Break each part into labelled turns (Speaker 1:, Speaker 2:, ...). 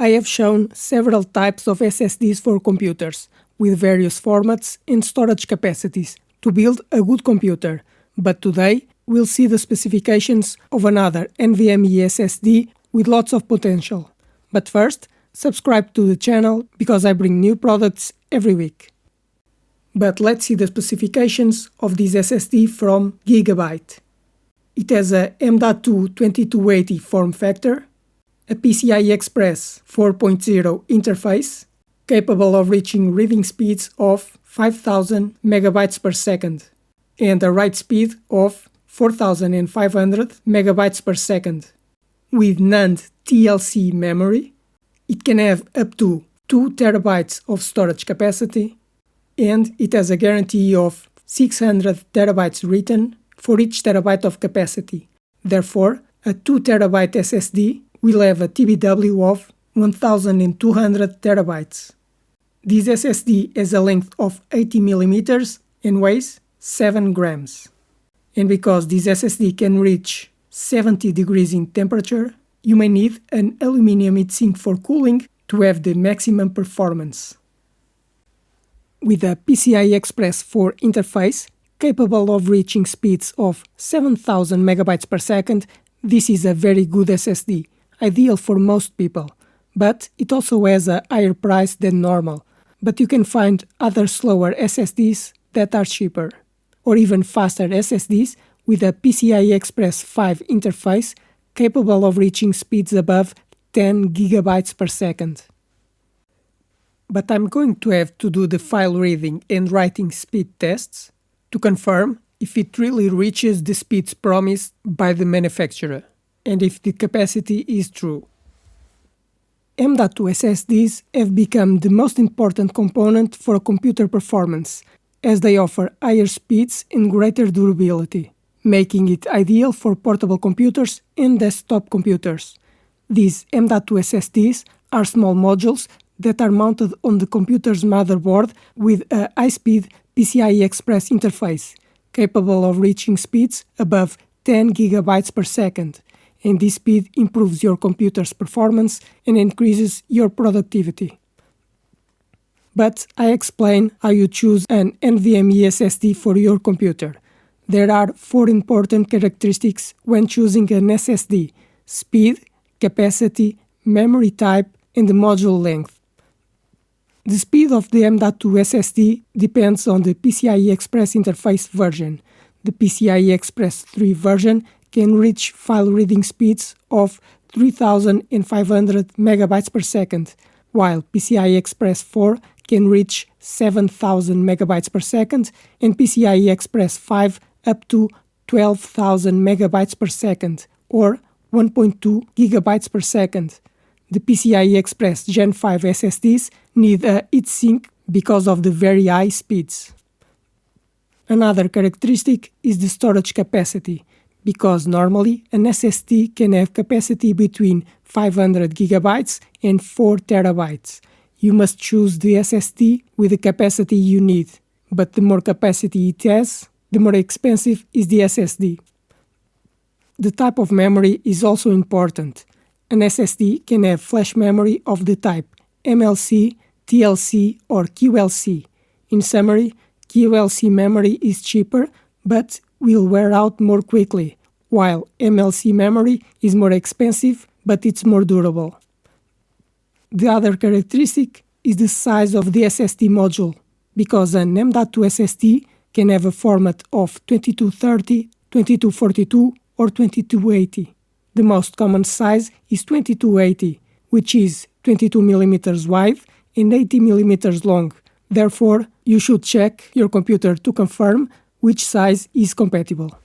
Speaker 1: I have shown several types of SSDs for computers, with various formats and storage capacities, to build a good computer, but today we'll see the specifications of another NVMe SSD with lots of potential. But first, subscribe to the channel because I bring new products every week. But let's see the specifications of this SSD from Gigabyte. It has a M.2 2280 form factor, a PCIe Express 4.0 interface, capable of reaching reading speeds of 5000 megabytes per second, and a write speed of 4500 megabytes per second. With NAND TLC memory, it can have up to 2 terabytes of storage capacity, and it has a guarantee of 600 terabytes written for each terabyte of capacity. Therefore, a 2 terabyte SSD will have a TBW of 1200 terabytes. This SSD has a length of 80 mm and weighs 7 grams. And because this SSD can reach 70 degrees in temperature, you may need an aluminum heatsink for cooling to have the maximum performance. With a PCIe Express 4 interface, capable of reaching speeds of 7000 megabytes per second, this is a very good SSD, ideal for most people. But it also has a higher price than normal. But you can find other slower SSDs that are cheaper, or even faster SSDs with a PCIe Express 5 interface capable of reaching speeds above 10 gigabytes per second. But I'm going to have to do the file reading and writing speed tests to confirm if it really reaches the speeds promised by the manufacturer, and if the capacity is true. M.2 SSDs have become the most important component for computer performance, as they offer higher speeds and greater durability, making it ideal for portable computers and desktop computers. These M.2 SSDs are small modules that are mounted on the computer's motherboard with a high-speed PCIe Express interface, capable of reaching speeds above 10 gigabytes per second, and this speed improves your computer's performance and increases your productivity. But I explain how you choose an NVMe SSD for your computer. There are 4 important characteristics when choosing an SSD: speed, capacity, memory type, and the module length. The speed of the M.2 SSD depends on the PCIe Express interface version. The PCIe Express 3 version can reach file reading speeds of 3500 megabytes per second, while PCIe Express 4 can reach 7000 megabytes per second and PCIe Express 5 up to 12,000 megabytes per second, or 1.2 gigabytes per second. The PCIe Express Gen4 SSDs need a heatsink because of the very high speeds. Another characteristic is the storage capacity, because normally an SSD can have capacity between 500 gigabytes and 4 terabytes. You must choose the SSD with the capacity you need, but the more capacity it has, the more expensive is the SSD. The type of memory is also important. An SSD can have flash memory of the type MLC, TLC, or QLC. In summary, QLC memory is cheaper but will wear out more quickly, while MLC memory is more expensive but it's more durable. The other characteristic is the size of the SSD module, because an M.2 SSD can have a format of 2230, 2242, or 2280. The most common size is 2280, which is 22 mm wide and 80 mm long. Therefore, you should check your computer to confirm which size is compatible.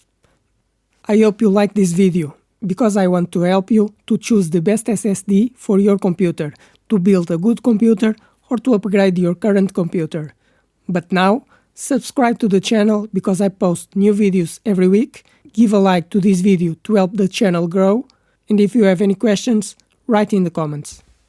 Speaker 1: I hope you like this video, because I want to help you to choose the best SSD for your computer, to build a good computer or to upgrade your current computer. But now, subscribe to the channel because I post new videos every week. Give a like to this video to help the channel grow, and if you have any questions, write in the comments.